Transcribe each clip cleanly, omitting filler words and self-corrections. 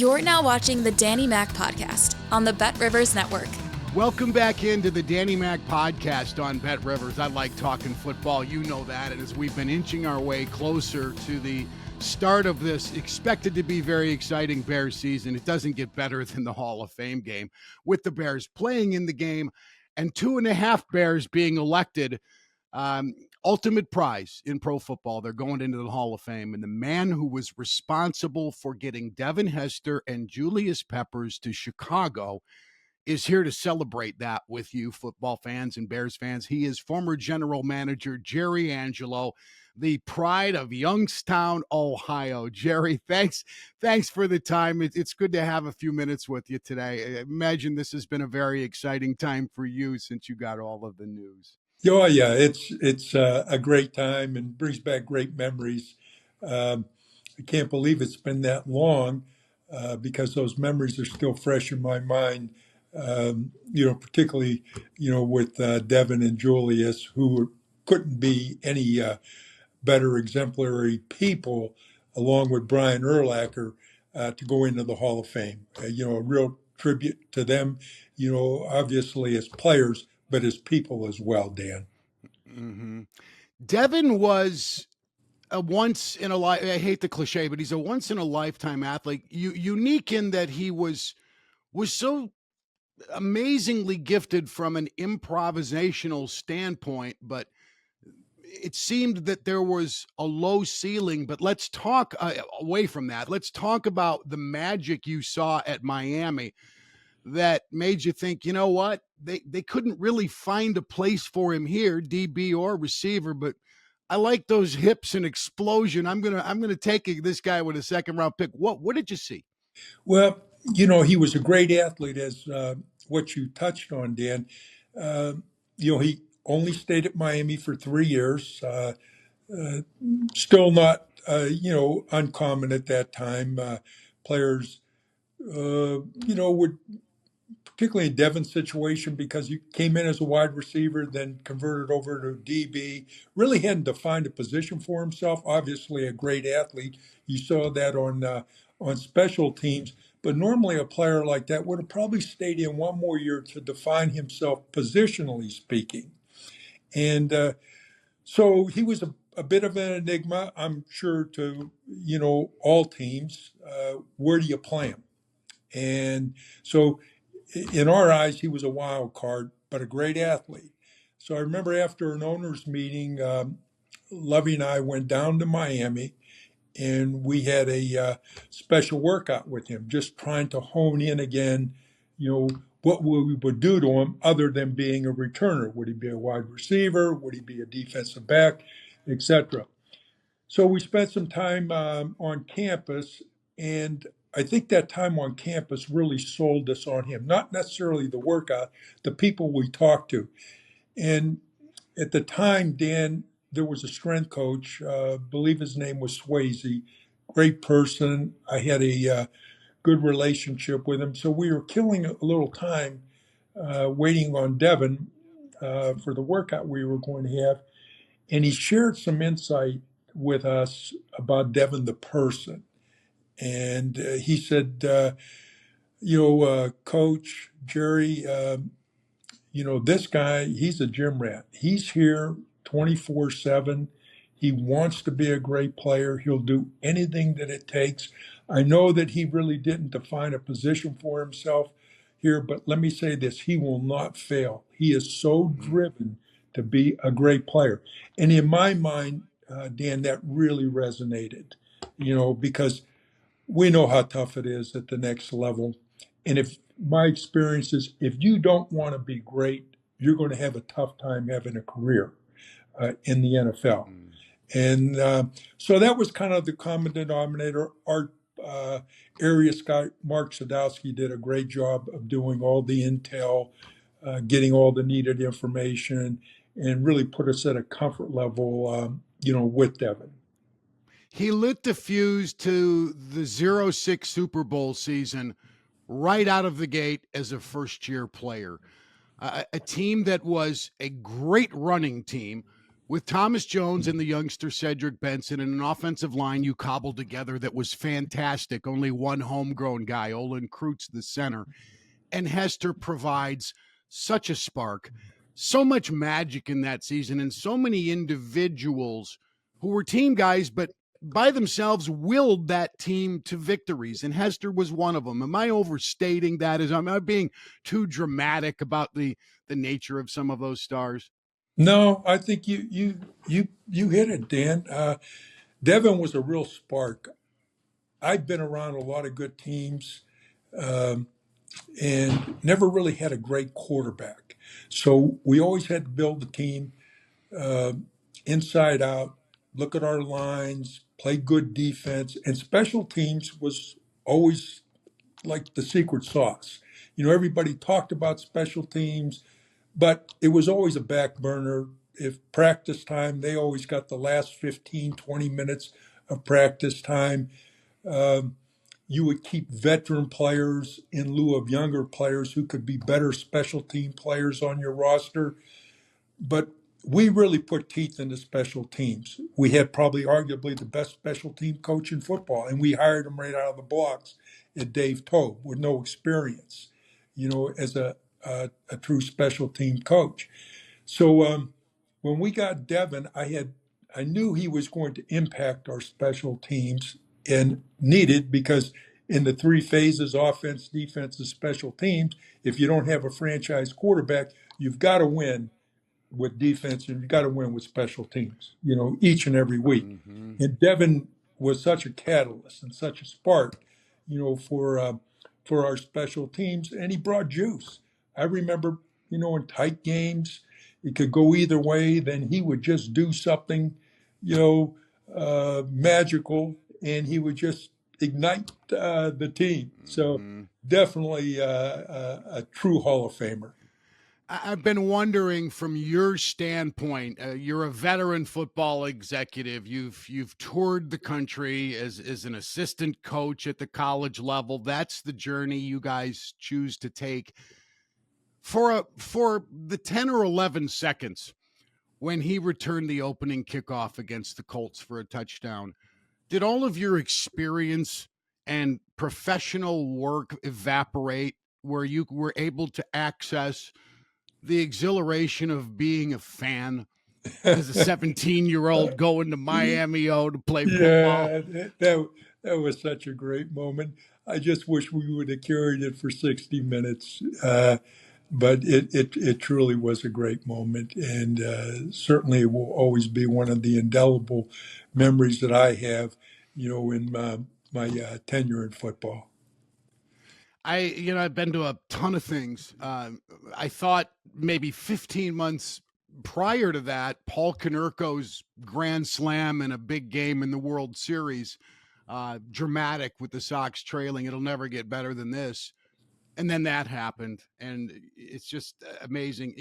You're now watching the Danny Mac Podcast on the BetRivers Network. Welcome back into the Danny Mac Podcast on BetRivers. I like talking football. You know that. And as we've been inching our way closer to the start of this expected to be very exciting Bears season, it doesn't get better than the Hall of Fame game with the Bears playing in the game and 2.5 Bears being elected. Ultimate prize in pro football. They're going into the Hall of Fame. And the man who was responsible for getting Devin Hester and Julius Peppers to Chicago is here to celebrate that with you, football fans and Bears fans. He is former general manager Jerry Angelo, the pride of Youngstown, Ohio. Jerry, thanks for the time. It's good to have a few minutes with you today. I imagine this has been a very exciting time for you since you got all of the news. Oh, yeah, it's a great time and brings back great memories. I can't believe it's been that long because those memories are still fresh in my mind. Particularly, with Devin and Julius, who couldn't be any better exemplary people, along with Brian Urlacher, to go into the Hall of Fame. A real tribute to them, obviously as players, but as people as well, Dan. Mm-hmm. Devin was a once in a life. I hate the cliche, but he's a once in a lifetime athlete. Unique in that he was so amazingly gifted from an improvisational standpoint, but it seemed that there was a low ceiling. But let's talk away from that. Let's talk about the magic you saw at Miami that made you think, you know what, they couldn't really find a place for him here, DB or receiver, but I like those hips and explosion. I'm gonna take this guy with a second round pick. What did you see? Well, he was a great athlete, as what you touched on, Dan. He only stayed at Miami for 3 years. Still not, uncommon at that time. Players, would, particularly in Devin's situation, because he came in as a wide receiver, then converted over to DB, really hadn't defined a position for himself. Obviously, a great athlete. You saw that on special teams. But normally, a player like that would have probably stayed in one more year to define himself positionally speaking. And so he was a bit of an enigma, I'm sure, to all teams. Where do you play him? And so, in our eyes, he was a wild card, but a great athlete. So I remember after an owners meeting, Lovey and I went down to Miami, and we had a special workout with him, just trying to hone in again, what we would do to him other than being a returner. Would he be a wide receiver? Would he be a defensive back, etc.? So we spent some time on campus, and I think that time on campus really sold us on him, not necessarily the workout, the people we talked to. And at the time, Dan, there was a strength coach, I believe his name was Swayze, great person. I had a good relationship with him. So we were killing a little time waiting on Devin for the workout we were going to have. And he shared some insight with us about Devin the person. And he said, Coach Jerry, this guy, he's a gym rat. He's here 24/7. He wants to be a great player. He'll do anything that it takes. I know that he really didn't define a position for himself here, but let me say this, he will not fail. He is so driven to be a great player. And in my mind, Dan, that really resonated, because we know how tough it is at the next level. And if my experience is, if you don't want to be great, you're going to have a tough time having a career in the NFL. And so that was kind of the common denominator. Our area scout, Mark Sadowski, did a great job of doing all the intel, getting all the needed information, and really put us at a comfort level, with Devin. He lit the fuse to the 06 Super Bowl season right out of the gate as a first-year player. A team that was a great running team with Thomas Jones and the youngster Cedric Benson and an offensive line you cobbled together that was fantastic. Only one homegrown guy, Olin Kreutz, the center. And Hester provides such a spark, so much magic in that season, and so many individuals who were team guys, but by themselves willed that team to victories. And Hester was one of them. Am I overstating that? Am I being too dramatic about the nature of some of those stars? No, I think you hit it, Dan. Devin was a real spark. I've been around a lot of good teams, um, and never really had a great quarterback. So we always had to build the team uh, inside out, look at our lines, play good defense, and special teams was always like the secret sauce. Everybody talked about special teams, but it was always a back burner. If practice time, they always got the last 15, 20 minutes of practice time. Um, you would keep veteran players in lieu of younger players who could be better special team players on your roster. But we really put teeth into special teams. We had probably arguably the best special team coach in football, and we hired him right out of the blocks at Dave Tobe with no experience, as a true special team coach. So when we got Devin, I knew he was going to impact our special teams and needed because in the three phases, offense, defense, and special teams, if you don't have a franchise quarterback, you've got to win with defense and you got to win with special teams, each and every week. Mm-hmm. And Devin was such a catalyst and such a spark, for our special teams, and he brought juice. I remember, in tight games, it could go either way. Then he would just do something, magical, and he would just ignite the team. So Mm-hmm. definitely a true Hall of Famer. I've been wondering from your standpoint, you're a veteran football executive. You've toured the country as an assistant coach at the college level. That's the journey you guys choose to take. For the 10 or 11 seconds when he returned the opening kickoff against the Colts for a touchdown, did all of your experience and professional work evaporate where you were able to access the exhilaration of being a fan as a 17-year-old going to Miami to play football? Yeah, that was such a great moment. I just wish we would have carried it for 60 minutes. But it truly was a great moment, and certainly will always be one of the indelible memories that I have, in my tenure in football. I've been to a ton of things. I thought maybe 15 months prior to that, Paul Konerko's grand slam in a big game in the World Series, dramatic with the Sox trailing. It'll never get better than this. And then that happened, and it's just amazing.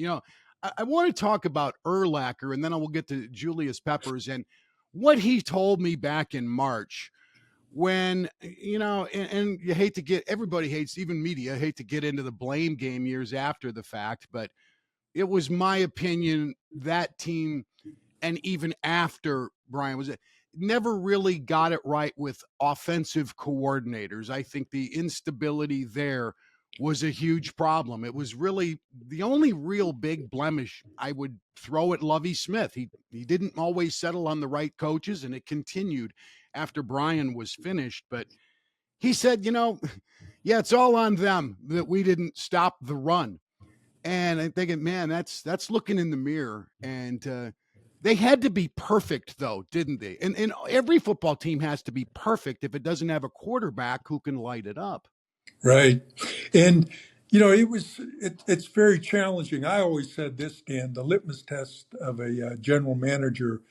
I want to talk about Urlacher, and then I will get to Julius Peppers and what he told me back in March when, and you hate to get, everybody hates, even media hate to get into the blame game years after the fact, but it was my opinion that team, and even after Brian was never really got it right with offensive coordinators. I think the instability there was a huge problem. It was really the only real big blemish I would throw at Lovie Smith. He didn't always settle on the right coaches, and it continued after Brian was finished. But he said, yeah, it's all on them that we didn't stop the run. And I'm thinking, man, that's looking in the mirror. And they had to be perfect, though, didn't they? And every football team has to be perfect if it doesn't have a quarterback who can light it up. Right. And, it's very challenging. I always said this, Dan, the litmus test of a general manager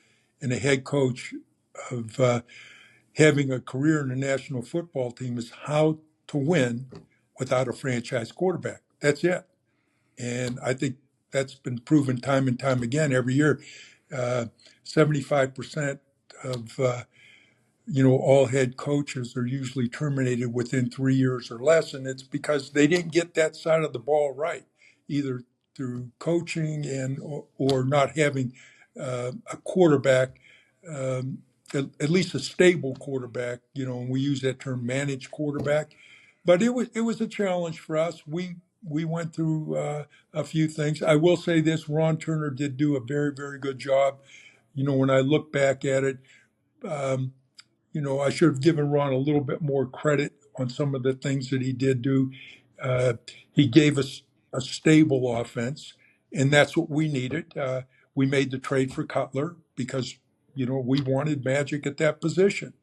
and a head coach of having a career in the national football team is how to win without a franchise quarterback. That's it. And I think that's been proven time and time again every year. 75% of all head coaches are usually terminated within 3 years or less, and it's because they didn't get that side of the ball right, either through coaching or not having a quarterback, at least a stable quarterback, and we use that term managed quarterback. But it was a challenge for us. We went through a few things. I will say this: Ron Turner did do a very, very good job. When I look back at it, um, I should have given Ron a little bit more credit on some of the things that he did do. Uh, he gave us a stable offense, and that's what we needed. We made the trade for Cutler because, we wanted magic at that position.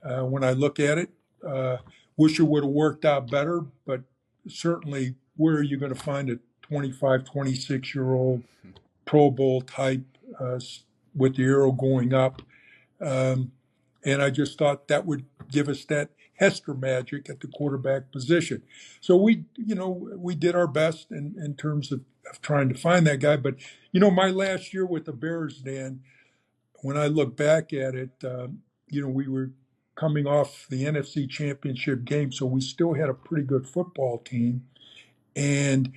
When I look at it, wish it would have worked out better, but certainly, where are you going to find a 25, 26-year-old Pro Bowl type with the arrow going up? Um, and I just thought that would give us that Hester magic at the quarterback position. So we did our best in terms of trying to find that guy. But, my last year with the Bears, Dan, when I look back at it, we were coming off the NFC Championship game, so we still had a pretty good football team. And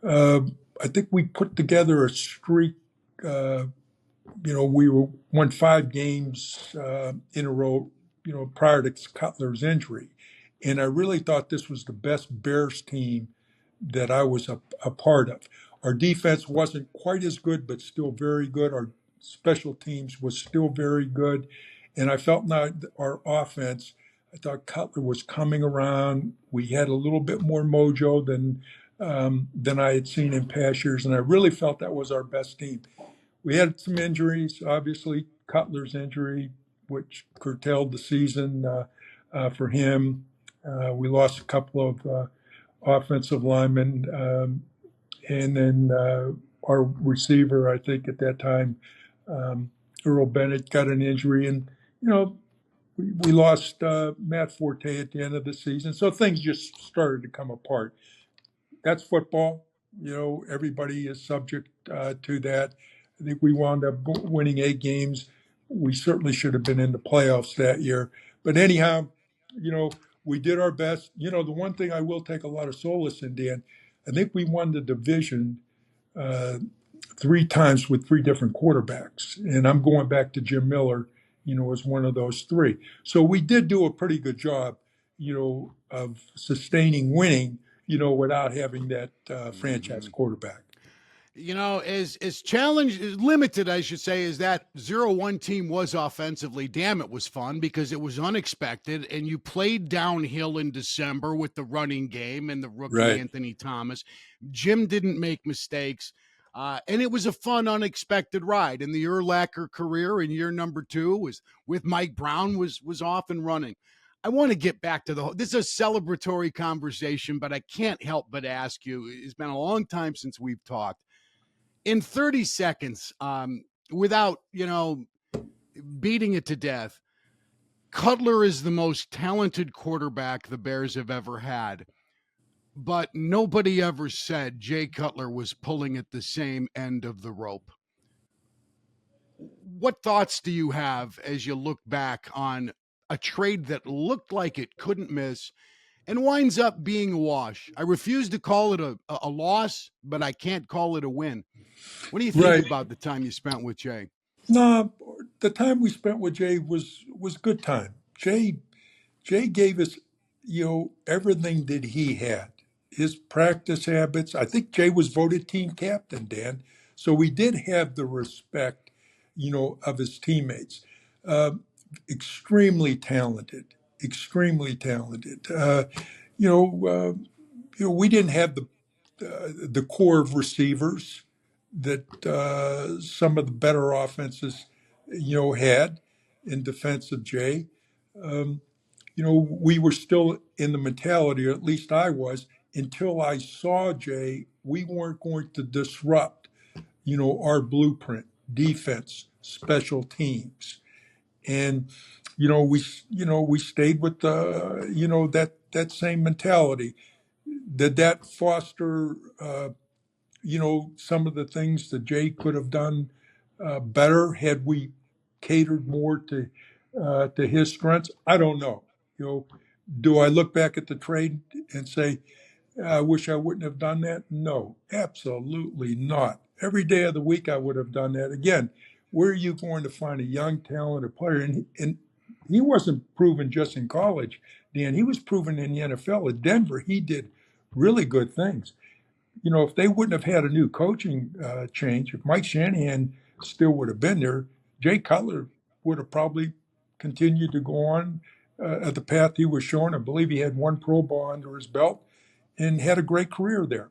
I think we put together a streak. We won 5 games in a row, prior to Cutler's injury. And I really thought this was the best Bears team that I was a part of. Our defense wasn't quite as good, but still very good. Our special teams was still very good. And I felt now our offense, I thought Cutler was coming around. We had a little bit more mojo than I had seen in past years. And I really felt that was our best team. We had some injuries, obviously, Cutler's injury, which curtailed the season for him. We lost a couple of offensive linemen. And then our receiver, I think at that time, Earl Bennett, got an injury. And, we lost Matt Forte at the end of the season. So things just started to come apart. That's football. Everybody is subject to that. I think we wound up winning 8 games. We certainly should have been in the playoffs that year. But anyhow, we did our best. The one thing I will take a lot of solace in, Dan, I think we won the division 3 times with 3 different quarterbacks. And I'm going back to Jim Miller, as one of those 3. So we did do a pretty good job, of sustaining winning, without having that franchise quarterback. As challenged, as limited, I should say, as that 0-1 team was offensively, damn, it was fun because it was unexpected, and you played downhill in December with the running game and the rookie Right. Anthony Thomas. Jim didn't make mistakes, and it was a fun, unexpected ride. And the Urlacher career in year number 2 was with Mike Brown was off and running. I want to get back to this is a celebratory conversation, but I can't help but ask you, it's been a long time since we've talked. In 30 seconds, without, beating it to death, Cutler is the most talented quarterback the Bears have ever had. But nobody ever said Jay Cutler was pulling at the same end of the rope. What thoughts do you have as you look back on a trade that looked like it couldn't miss and winds up being a wash? I refuse to call it a loss, but I can't call it a win. What do you think Right. about the time you spent with Jay? No, the time we spent with Jay was good time. Jay gave us, everything that he had. His practice habits. I think Jay was voted team captain, Dan. So we did have the respect, of his teammates. Extremely talented. Extremely talented. We didn't have the core of receivers that some of the better offenses, had in defense of Jay. We were still in the mentality, or at least I was, until I saw Jay, we weren't going to disrupt, our blueprint, defense, special teams. And, we stayed with that same mentality. Did that foster, some of the things that Jay could have done better had we catered more to his strengths? I don't know. Do I look back at the trade and say, I wish I wouldn't have done that? No, absolutely not. Every day of the week I would have done that. Again, where are you going to find a young, talented player? And he wasn't proven just in college, Dan. He was proven in the NFL. At Denver, he did really good things. If they wouldn't have had a new coaching change, if Mike Shanahan still would have been there, Jay Cutler would have probably continued to go on at the path he was showing. I believe he had one Pro Bowl under his belt and had a great career there.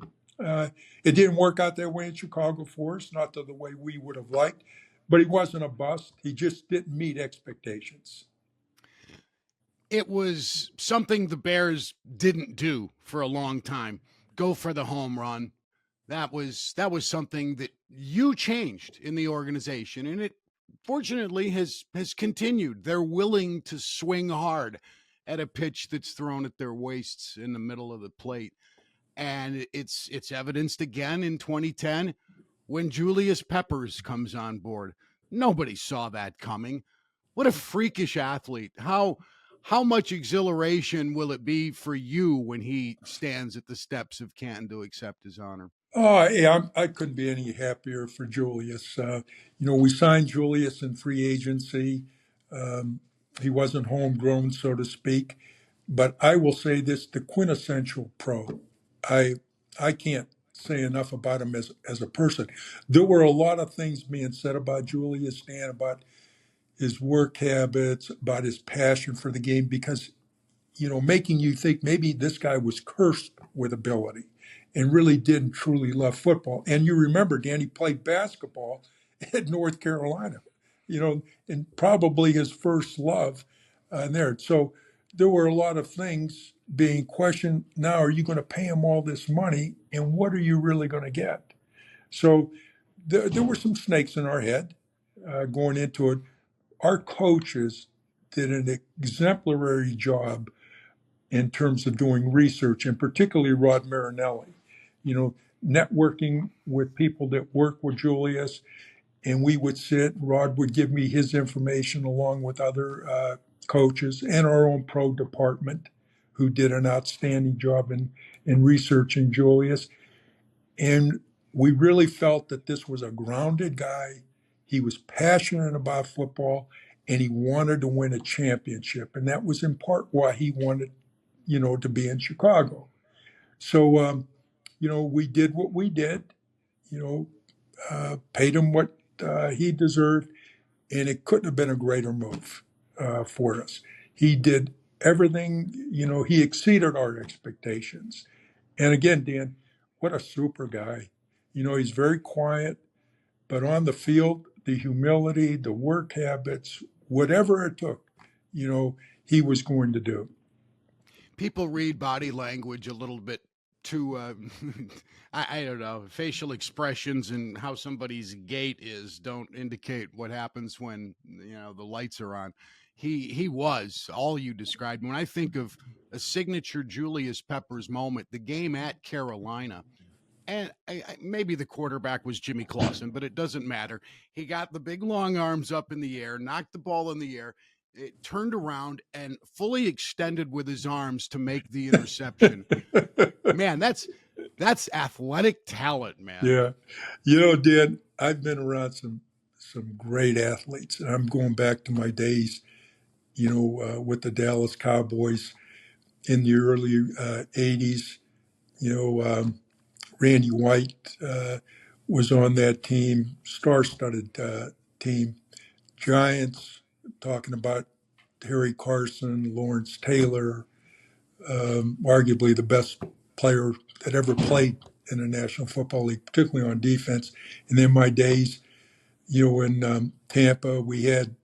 It didn't work out that way in Chicago for us, not the way we would have liked, but he wasn't a bust. He just didn't meet expectations. It was something the Bears didn't do for a long time. Go for the home run. That was something that you changed in the organization, and it fortunately has continued. They're willing to swing hard at a pitch that's thrown at their waists in the middle of the plate. And it's evidenced again in 2010 when Julius Peppers comes on board. Nobody saw that coming. What a freakish athlete. How much exhilaration will it be for you when he stands at the steps of Canton to accept his honor? Oh, yeah, I couldn't be any happier for Julius. We signed Julius in free agency. He wasn't homegrown, so to speak. But I will say this, the quintessential pro. I can't say enough about him as a person. There were a lot of things being said about Julius, Dan, about his work habits, about his passion for the game, because making you think maybe this guy was cursed with ability and really didn't truly love football. And you remember, Dan, he played basketball at North Carolina, and probably his first love there. So there were a lot of things being questioned. Now, are you going to pay him all this money? And what are you really going to get? So there were some snakes in our head going into it. Our coaches did an exemplary job in terms of doing research, and particularly Rod Marinelli, networking with people that work with Julius. And we would sit, Rod would give me his information along with other coaches and our own pro department, who did an outstanding job in researching Julius. And we really felt that this was a grounded guy. He was passionate about football, and he wanted to win a championship. And that was in part why he wanted to be in Chicago. So, we did what we did, paid him what he deserved, and it couldn't have been a greater move for us. He did everything, he exceeded our expectations. And again, Dan, what a super guy. He's very quiet, but on the field, the humility, the work habits, whatever it took, he was going to do. People read body language a little bit too, I don't know, facial expressions and how somebody's gait is don't indicate what happens when, the lights are on. He was all you described. When I think of a signature Julius Peppers moment, the game at Carolina, and maybe the quarterback was Jimmy Clausen, but it doesn't matter. He got the big long arms up in the air, knocked the ball in the air, it turned around and fully extended with his arms to make the interception. Man, that's athletic talent, man. Yeah. Dan, I've been around some great athletes, and I'm going back to my days, with the Dallas Cowboys in the early 80s. Randy White was on that team, star-studded team. Giants, talking about Harry Carson, Lawrence Taylor, arguably the best player that ever played in the National Football League, particularly on defense. And then my days, in Tampa, we had,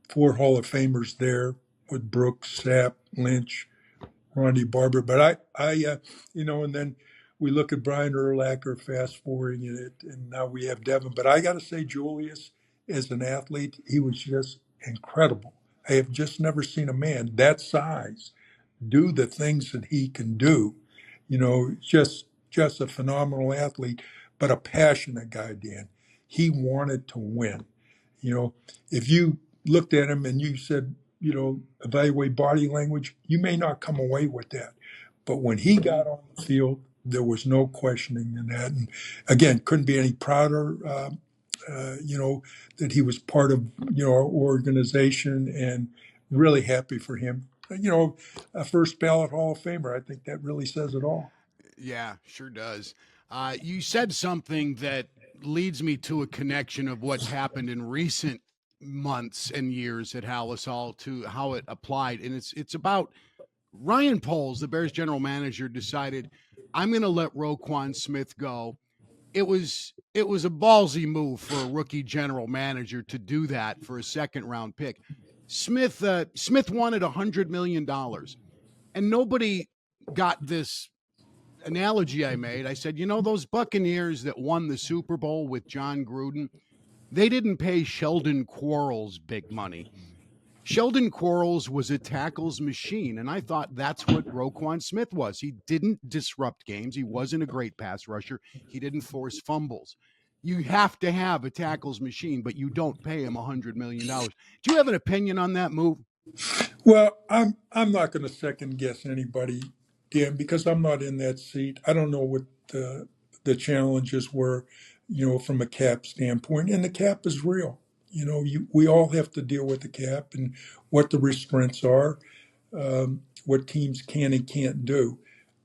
4 Hall of Famers there with Brooks, Sapp, Lynch, Ronnie Barber. But and then we look at Brian Urlacher, fast forwarding it, and now we have Devin. But I got to say, Julius, as an athlete, he was just incredible. I have just never seen a man that size do the things that he can do. Just a phenomenal athlete, but a passionate guy, Dan. He wanted to win. If you looked at him and you said, evaluate body language, you may not come away with that. But when he got on the field, there was no questioning in that. And again, couldn't be any prouder that he was part of, our organization, and really happy for him. A first ballot Hall of Famer. I think that really says it all. Yeah, sure does. You said something that leads me to a connection of what's happened in recent months and years at Hall to how it applied, and it's about Ryan Poles, the Bears general manager, decided I'm going to let Roquan Smith go. It was a ballsy move for a rookie general manager to do that for a second round pick. Smith wanted $100 million, and nobody got this analogy I made. I said, those Buccaneers that won the Super Bowl with John Gruden, they didn't pay Sheldon Quarles big money. Sheldon Quarles was a tackles machine, and I thought that's what Roquan Smith was. He didn't disrupt games. He wasn't a great pass rusher. He didn't force fumbles. You have to have a tackles machine, but you don't pay him $100 million. Do you have an opinion on that move? Well, I'm not going to second guess anybody, Dan, because I'm not in that seat. I don't know what the challenges were, from a cap standpoint, and the cap is real. We all have to deal with the cap and what the restraints are, what teams can and can't do.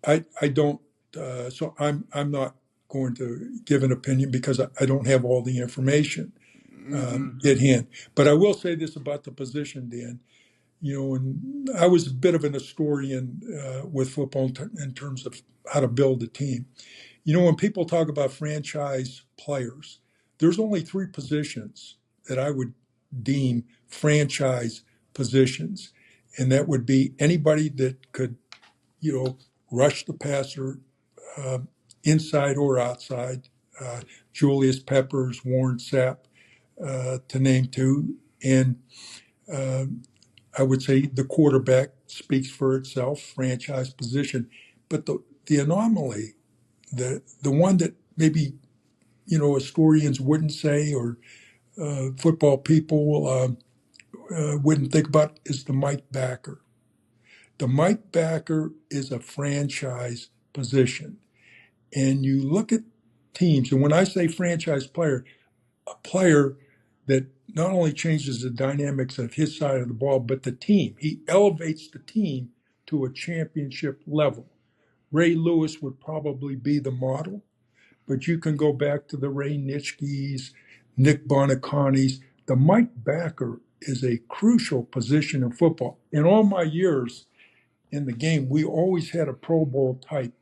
I don't. So I'm not going to give an opinion because I don't have all the information at hand. But I will say this about the position, Dan. And I was a bit of an historian with football in terms of how to build a team. When people talk about franchise players, there's only three positions that I would deem franchise positions, and that would be anybody that could, rush the passer inside or outside. Julius Peppers, Warren Sapp, to name two, and I would say the quarterback speaks for itself, franchise position. But the anomaly, the one that maybe historians wouldn't say, or football people wouldn't think about, is the Mike backer. The Mike backer is a franchise position, and you look at teams, and when I say franchise player, a player that not only changes the dynamics of his side of the ball, but the team. He elevates the team to a championship level. Ray Lewis would probably be the model, but you can go back to the Ray Nitschke's, Nick Bonacani's. The Mike backer is a crucial position in football. In all my years in the game, we always had a Pro Bowl type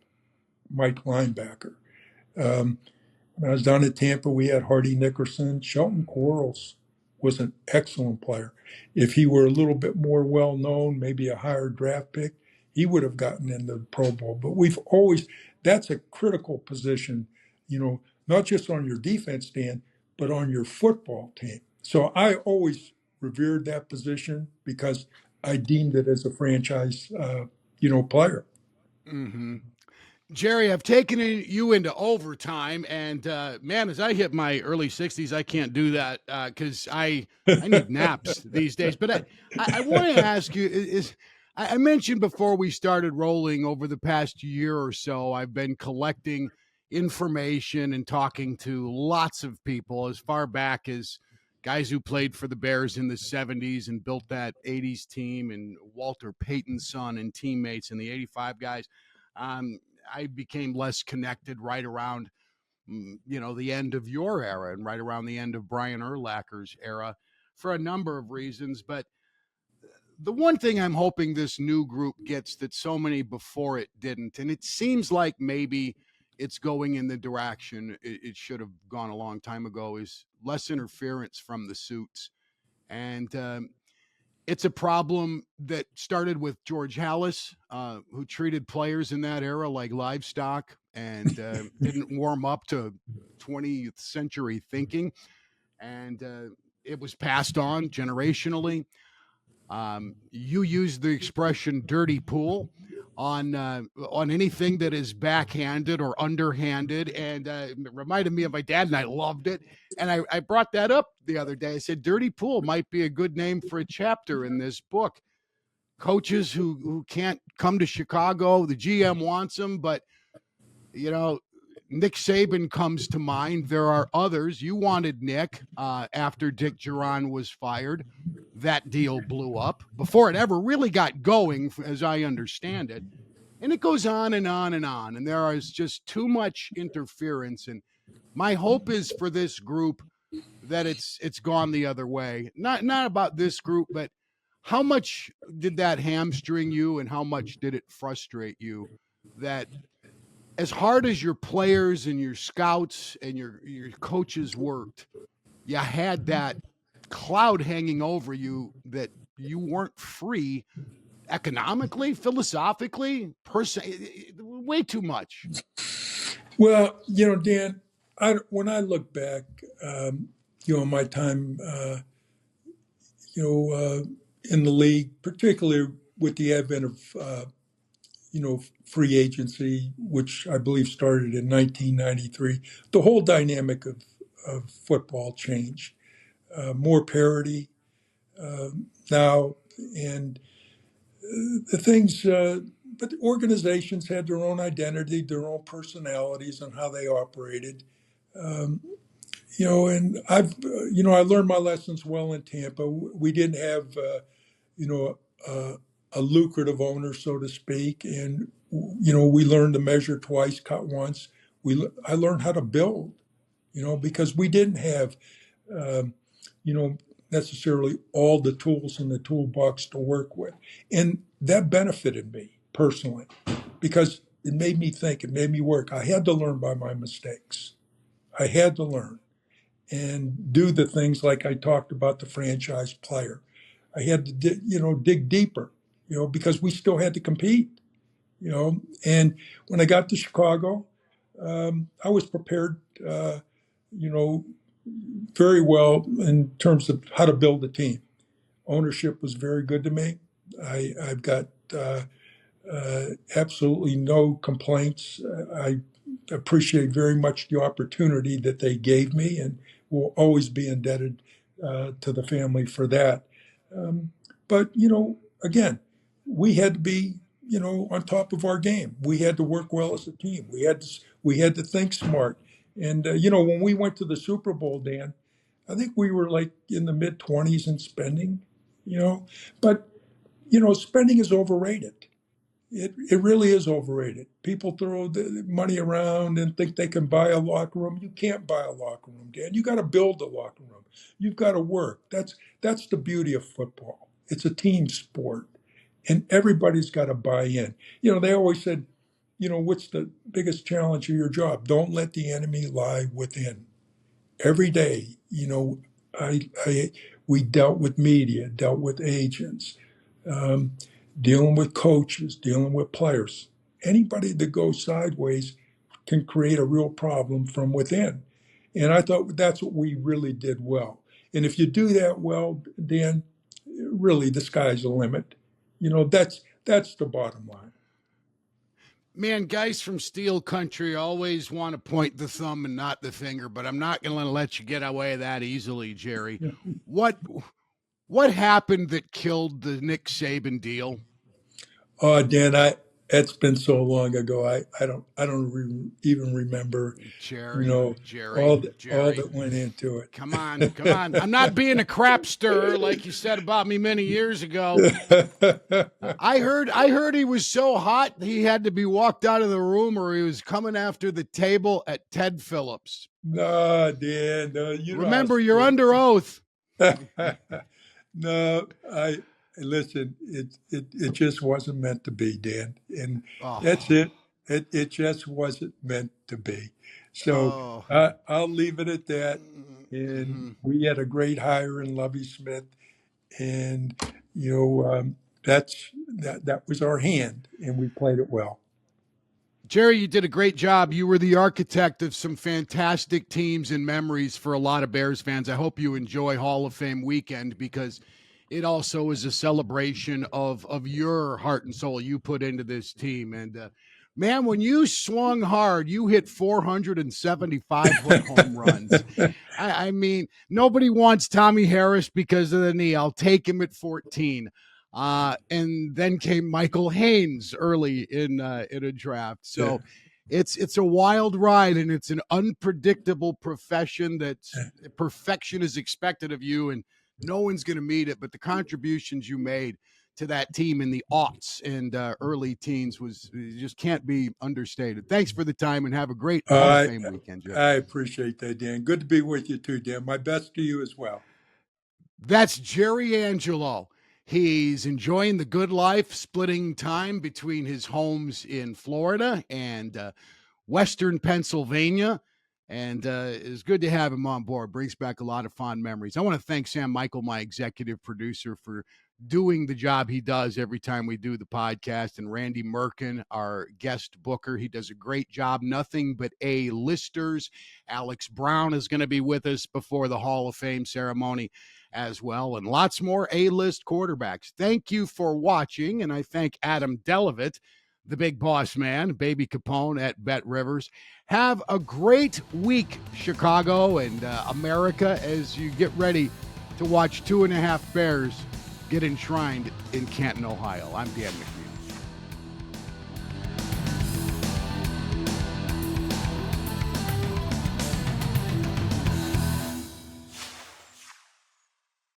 Mike linebacker. When I was down in Tampa, we had Hardy Nickerson. Shelton Quarles was an excellent player. If he were a little bit more well-known, maybe a higher draft pick, he would have gotten in the Pro Bowl. But that's a critical position, not just on your defense stand, but on your football team. So I always revered that position because I deemed it as a franchise, player. Mm-hmm. Jerry, I've taken you into overtime, and man, as I hit my early 60s, I can't do that because I need naps these days. But I want to ask you: I mentioned before we started rolling, over the past year or so, I've been collecting information and talking to lots of people as far back as guys who played for the Bears in the 70s and built that 80s team, and Walter Payton's son and teammates, and the 85 guys. I became less connected right around, the end of your era and right around the end of Brian Urlacher's era for a number of reasons. But the one thing I'm hoping this new group gets that so many before it didn't, and it seems like maybe it's going in the direction it should have gone a long time ago, is less interference from the suits. And it's a problem that started with George Halas, who treated players in that era like livestock and didn't warm up to 20th century thinking. And it was passed on generationally. You used the expression "dirty pool" on anything that is backhanded or underhanded, and it reminded me of my dad, and I loved it. And I brought that up the other day. I said, "Dirty pool" might be a good name for a chapter in this book. Coaches who can't come to Chicago, the GM wants them, but Nick Saban comes to mind. There are others. You wanted Nick after Dick Duran was fired. That deal blew up before it ever really got going, as I understand it. And it goes on and on and on. And there is just too much interference. And my hope is for this group that it's gone the other way. Not about this group, but how much did that hamstring you and how much did it frustrate you that as hard as your players and your scouts and your coaches worked, you had that cloud hanging over you that you weren't free economically, philosophically, way too much. Well, Dan, when I look back, my time, in the league, particularly with the advent of, free agency, which I believe started in 1993, the whole dynamic of football changed. More parity now, and the things, but the organizations had their own identity, their own personalities, and how they operated. Um, and I learned my lessons well in Tampa. We didn't have, you know, a lucrative owner, so to speak, and we learned to measure twice, cut once. I learned how to build, because we didn't have, um, you know, necessarily all the tools in the toolbox to work with, and that benefited me personally because it made me think, it made me work. I had to learn by my mistakes. I had to learn and do the things like I talked about the franchise player. I had to, dig deeper, because we still had to compete, And when I got to Chicago, I was prepared, you know, very well in terms of how to build a team. Ownership was very good to me. I've got absolutely no complaints. I appreciate very much the opportunity that they gave me and will always be indebted to the family for that. But, again, we had to be, on top of our game. We had to work well as a team. We had to think smart. And, when we went to the Super Bowl, Dan, I think we were like in the mid 20s in spending, but, spending is overrated. It really is overrated. People throw the money around and think they can buy a locker room. You can't buy a locker room, Dan. You got to build a locker room. You've got to work. That's the beauty of football. It's a team sport, and everybody's got to buy in. They always said, what's the biggest challenge of your job? Don't let the enemy lie within. Every day, we dealt with media, dealt with agents. Um, Dealing with coaches, dealing with players. Anybody that goes sideways can create a real problem from within. And I thought that's what we really did well. And if you do that well, Dan, really the sky's the limit. That's the bottom line. Man, guys from Steel Country always want to point the thumb and not the finger, but I'm not going to let you get away that easily, Jerry. Yeah. What happened that killed the Nick Saban deal? Oh, Dan, it's been so long ago. I don't even remember. Jerry, all that went into it. Come on. I'm not being a crap stirrer like you said about me many years ago. I heard he was so hot he had to be walked out of the room, or he was coming after the table at Ted Phillips. No, Dan, no. Remember, you're under oath. No, listen. It just wasn't meant to be, Dan, and that's it. It just wasn't meant to be. So I'll leave it at that. And we had a great hire in Lovie Smith, and that was our hand, and we played it well. Jerry, you did a great job. You were the architect of some fantastic teams and memories for a lot of Bears fans. I hope you enjoy Hall of Fame weekend because it also is a celebration of your heart and soul you put into this team. And, man, when you swung hard, you hit 475-foot home runs. I mean, nobody wants Tommy Harris because of the knee. I'll take him at 14. And then came Michael Haynes early in a draft. So it's a wild ride, and it's an unpredictable profession that's perfection is expected of you, and no one's going to meet it. But the contributions you made to that team in the aughts and early teens just can't be understated. Thanks for the time, and have a great Hall of Fame weekend, Jeff. I appreciate that, Dan. Good to be with you too, Dan. My best to you as well. That's Jerry Angelo. He's enjoying the good life, splitting time between his homes in Florida and Western Pennsylvania. And it's good to have him on board. Brings back a lot of fond memories. I want to thank Sam Michael, my executive producer, for doing the job he does every time we do the podcast. And Randy Merkin, our guest booker. He does a great job. Nothing but A-listers. Alex Brown is going to be with us before the Hall of Fame ceremony as well, and lots more A-list quarterbacks. Thank you for watching, and I thank Adam Delavitt, the big boss man, Baby Capone at BetRivers. Have a great week, Chicago and America, as you get ready to watch 2.5 Bears get enshrined in Canton, Ohio. I'm Dan McNeil.